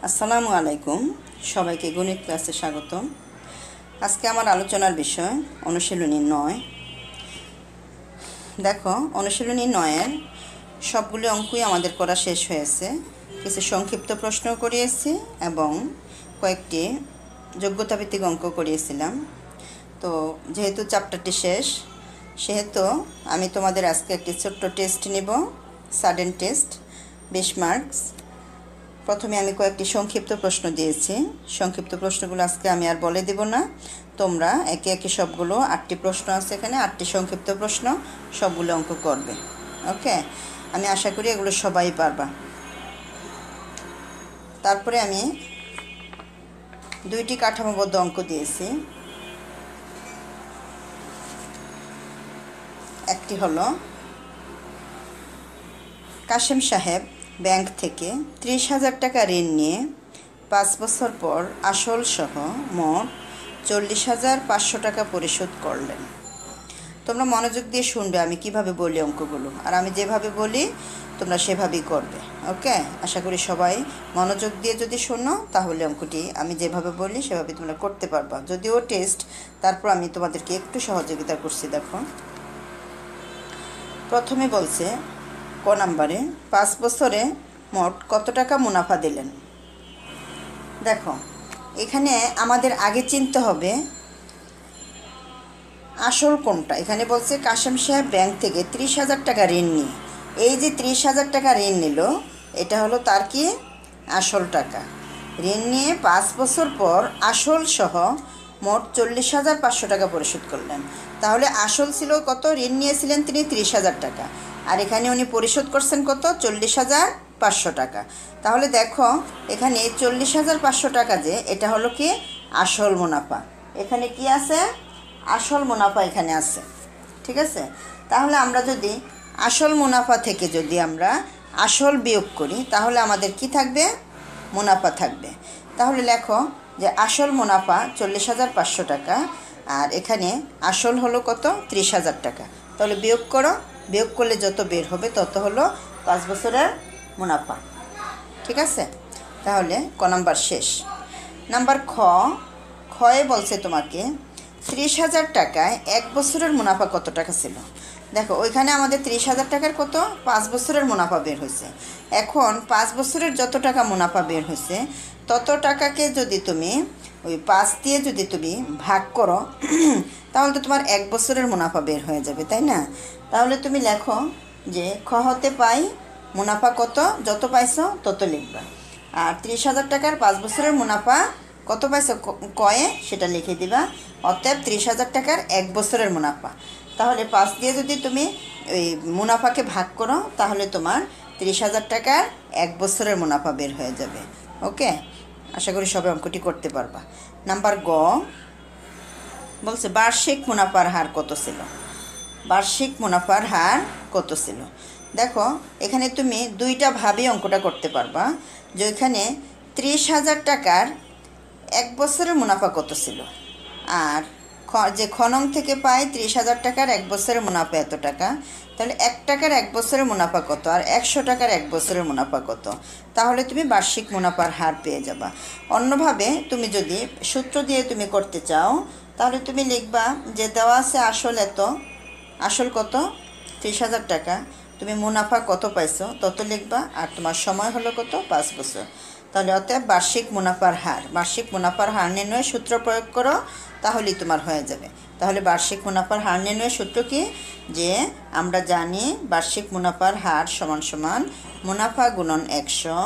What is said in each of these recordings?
আসসালামু আলাইকুম, সবাইকে গণিত ক্লাসে স্বাগতম। আজকে আমার আলোচনার বিষয় অনুশীলনী 9। দেখো, অনুশীলনী 9-এর সবগুলো অঙ্কই আমাদের করা শেষ হয়েছে। কিছু সংক্ষিপ্ত প্রশ্ন করিয়েছি এবং কয়েকটি যোগ্যতাভিত্তিক অঙ্ক করিয়েছিলাম। তো যেহেতু চ্যাপ্টারটি শেষ, সেহেতু আমি তোমাদের আজকে একটি ছোট্ট টেস্ট নিব, সাডেন টেস্ট, 20 মার্কস। প্রথমে আমি কয়েকটি সংক্ষিপ্ত প্রশ্ন দিয়েছি। সংক্ষিপ্ত প্রশ্নগুলো আজকে আমি আর বলে দেব না, তোমরা একে একে সবগুলো 8টি প্রশ্ন আছে এখানে, 8টি সংক্ষিপ্ত প্রশ্ন, সবগুলো অঙ্ক করবে। ওকে, আমি আশা করি এগুলো সবাই পারবা। তারপরে আমি 2টি কাঠামোবদ্ধ অঙ্ক দিয়েছি। একটি হলো কাশেম সাহেব ব্যাংক থেকে 30,000 টাকা ঋণ নিয়ে 5 বছর পর আসল সহ মোট 40,500 টাকা পরিশোধ করলেন। তোমরা মনোযোগ দিয়ে শুনবে আমি কিভাবে বলি অঙ্কগুলো, আর আমি যেভাবে বলি তোমরা সেভাবেই করবে। ওকে, আশা করি সবাই মনোযোগ দিয়ে যদি শোনো তাহলে অঙ্কটি আমি যেভাবে বলি সেভাবে তোমরা করতে পারবা। যদিও টেস্ট, তারপর আমি তোমাদেরকে একটু সহযোগিতা করছি। দেখো, প্রথমে বলছে ক নাম্বারে 5 বছরে মোট কত টাকা মুনাফা দিলেন। দেখো, এখানে আমাদের আগে চিনতে হবে আসল কোনটা। এখানে বলছে কাশেম সাহেব ব্যাংক থেকে 30,000 টাকা ঋণ নিয়ে, এই যে 30,000 টাকা ঋণ নিল, এটা হলো তার কি আসল টাকা। ঋণ নিয়ে 5 বছর পর আসল সহ মোট 40,500 টাকা পরিশোধ করলেন। তাহলে আসল ছিল কত, ঋণ নিয়েছিলেন তিনি 30,000 টাকা, আর এখানে উনি পরিশোধ করছেন কত, 40,500 টাকা। তাহলে দেখো, এখানে 40,500 টাকা যে, এটা হলো কি আসল মুনাফা। এখানে কি আছে, আসল মুনাফা এখানে আছে। ঠিক আছে, তাহলে আমরা যদি আসল মুনাফা থেকে যদি আমরা আসল বিয়োগ করি তাহলে আমাদের কি থাকবে, মুনাফা থাকবে। তাহলে লেখো যে আসল মুনাফা 40,500 টাকা, আর এখানে আসল হলো কত, 30,000 টাকা। তাহলে বিয়োগ করো, বিয়োগ করলে যত বের হবে তত হলো 5 বছরের মুনাফা। ঠিক আছে, তাহলে ক নাম্বার শেষ। নাম্বার খয়ে বলছে তোমাকে 30,000 টাকায় 1 বছরের মুনাফা কত টাকা ছিল। দেখো, ওইখানে আমাদের 30,000 টাকার কত, 5 বছরের মুনাফা বের হয়েছে। এখন 5 বছরের যত টাকা মুনাফা বের হয়েছে তত টাকাকে যদি তুমি ওই 5 দিয়ে যদি তুমি ভাগ করো তাহলে তো তোমার 1 বছরের মুনাফা বের হয়ে যাবে, তাই না? তাহলে তুমি লেখো যে খ হতে পাই মুনাফা কত, যত পাইছো তত লিখবা। আর 30,000 টাকার 5 বছরের মুনাফা কত পাইছো কয়ে সেটা লিখে দিবা। অতএব 30,000 টাকার 1 বছরের মুনাফা। তাহলে 5 দিয়ে যদি তুমি ওই মুনাফাকে ভাগ করো তাহলে তোমার 30,000 টাকার 1 বছরের মুনাফা বের হয়ে যাবে। ওকে, আশা করি সবাই অঙ্কটি করতে পারবা। নাম্বার গ বলছে বার্ষিক মুনাফার হার কত ছিল। বার্ষিক মুনাফার হার কত ছিল। দেখো, এখানে তুমি দুইটা ভাবে অঙ্কটা করতে পারবা, যে এখানে 30,000 টাকার 1 বছরের মুনাফা কত ছিল, আর যে খনং থেকে পাই 30,000 টাকার 1 বছরের মুনাফা এত টাকা, তাহলে 1 টাকার 1 বছরের মুনাফা কত আর 100 টাকার 1 বছরের মুনাফা কত, তাহলে তুমি বার্ষিক মুনাফার হার পেয়ে যাবা। অন্যভাবে তুমি যদি সূত্র দিয়ে তুমি করতে চাও তাহলে তুমি লিখবা যে দেওয়া আছে আসল এত, আসল কত 30,000 টাকা, তুমি মুনাফা কত পাইছো তত লিখবা, আর তোমার সময় হলো কত, 5 বছর। তাহলে অতএব বার্ষিক মুনাফার হার, বার্ষিক মুনাফার হার নির্ণয়ের সূত্র প্রয়োগ করো, তাহলেই তোমার হয়ে যাবে। তাহলে বার্ষিক মুনাফার হার নির্ণয়ের সূত্র কি, যে আমরা জানি বার্ষিক মুনাফার হার সমান সমান মুনাফা গুণন 100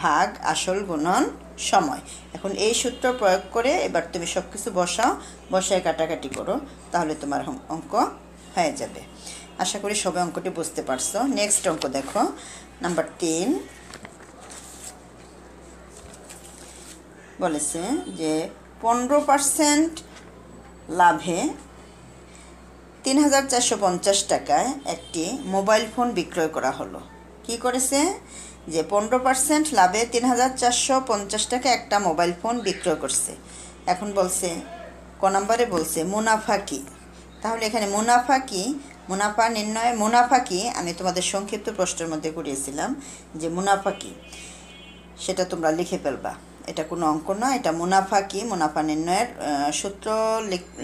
ভাগ আসল গুণন সময়। এখন এই সূত্র প্রয়োগ করে এবার তুমি সব কিছু বসাও, বসায় কাটাকাটি করো, তাহলে তোমার অঙ্ক হয়ে যাবে। আশা করি সবাই অঙ্কটি বুঝতে পারছো। নেক্সট অঙ্ক দেখো, নাম্বার 3 বলেছে যে 15% লাভে 3,450 টাকায় একটি মোবাইল ফোন বিক্রয় করা হলো। কি করেছে, যে 15% লাভে 3,450 টাকা একটা মোবাইল ফোন বিক্রয় করছে। এখন বলছে ক নম্বরে বলছে মুনাফা কি। তাহলে এখানে মুনাফা কি, মুনাফা নির্ণয়, মুনাফা কি আমি তোমাদের সংক্ষিপ্ত প্রশ্নের মধ্যে করিয়েছিলাম যে মুনাফা কি। সেটা তোমরা লিখে ফেলবা। এটা কোনো অঙ্ক না, এটা মুনাফা কি, মুনাফা নির্ণয়ের সূত্র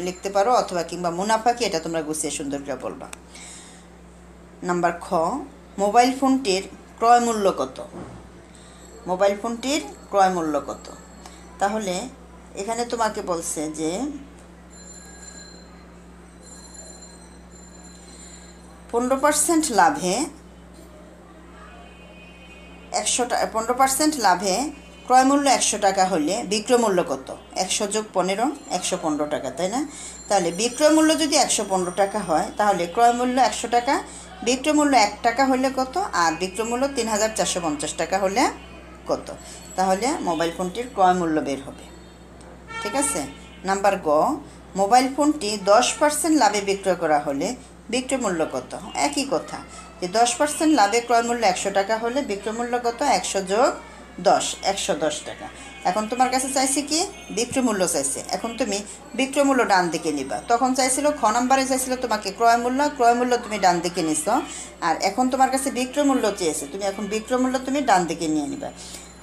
লিখতে পারো, অথবা কিংবা মুনাফা কি এটা তোমরা গুছিয়ে সুন্দর করে বলবা। নাম্বার খ, মোবাইল ফোনটির ক্রয় মূল্য কত? মোবাইল ফোনটির ক্রয় মূল্য কত? তাহলে এখানে তোমাকে বলছে যে 15% লাভে 15% লাভে ক্রয় মূল্য 100 টাকা হলে বিক্রয় মূল্য কত? 100 যোগ 15 115 টাকা, তাই না? তাহলে বিক্রয় মূল্য যদি 115 টাকা হয় তাহলে ক্রয় মূল্য 100 টাকা, বিক্রয় মূল্য 1 টাকা হলে কত, আর বিক্রয় মূল্য 3450 টাকা হলে কত? তাহলে মোবাইল ফোনটির ক্রয় মূল্য বের হবে। ঠিক আছে। নাম্বার গ, মোবাইল ফোনটি 10% লাভে বিক্রয় করা হলে বিক্রয় মূল্য কত? একই কথা, যে 10% লাভে ক্রয় মূল্য 100 টাকা হলে বিক্রয় মূল্য কত? 100 যোগ 10, 110 টাকা। এখন তোমার কাছে চাইছে কি? বিক্রয় মূল্য চাইছে। এখন তুমি বিক্রয় মূল্য ডান দিকে নিবা। তখন চাইছিল খ নাম্বারে চাইছিল তোমাকে ক্রয় মূল্য তুমি ডান দিকে নিছো, আর এখন তোমার কাছে বিক্রয় মূল্য চেয়েছে, তুমি এখন বিক্রয় মূল্য তুমি ডান দিকে নিয়ে নিবা।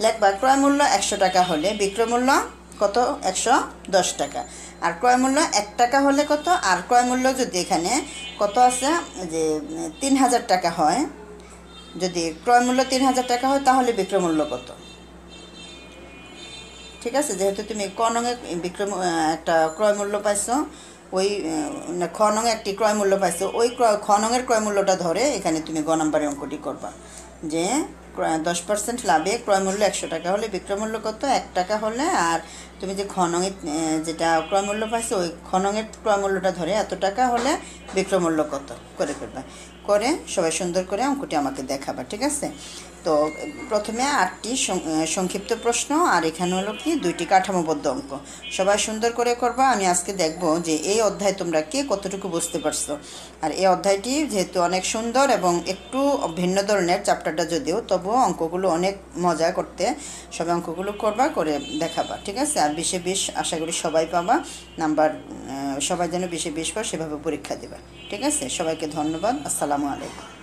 লিখবা ক্রয় মূল্য 100 টাকা হলে বিক্রয় মূল্য কত? 110 টাকা। আর ক্রয় মূল্য 1 টাকা হলে কত? আর ক্রয় মূল্য যদি এখানে কত আছে, যে 3000 টাকা হয়, যদি ক্রয় মূল্য 3000 টাকা হয় তাহলে বিক্রয় মূল্য কত? ঠিক আছে। যেহেতু তুমি ক নঙে একটা ক্রয় মূল্য পাইছো, ওই খ নঙে একটি ক্রয় মূল্য পাইছো, ওই খ নঙের ক্রয় মূল্যটা ধরে এখানে তুমি গ নাম্বারের অঙ্কটি করবা, যে 10% লাভে ক্রয় মূল্য 100 টাকা হলে বিক্রয় মূল্য কত? 1 টাকা হলে, আর তুমি যে খ নঙে যেটা ক্রয় মূল্য পাইছো ওই খ নঙের ক্রয় মূল্যটা ধরে এত টাকা হলে বিক্রয় মূল্য কত করে ফেলবা। করে সবাই সুন্দর করে অঙ্কটি আমাকে দেখাবা। ঠিক আছে। তো প্রথমে 8টি সংক্ষিপ্ত প্রশ্ন, আর এখানে হলো কি 2টি কাঠামোবদ্ধ অঙ্ক। সবাই সুন্দর করে করবা। আমি আজকে দেখব যে এই অধ্যায় তোমরা কে কতটুকু বুঝতে পারছো। আর এই অধ্যায়টি যেহেতু অনেক সুন্দর এবং একটু ভিন্ন ধরনের চ্যাপ্টারটা, যদিও তবুও অঙ্কগুলো অনেক মজা করতে, সবাই অঙ্কগুলো করবা, করে দেখাবা। ঠিক আছে। আর 20-এ 20 আশা করি সবাই পাবা নাম্বার, সবাই যেন 20-এ 20 পাও সেভাবে পরীক্ষা দেবা। ঠিক আছে। সবাইকে ধন্যবাদ। আসসালামু আলাইকুম।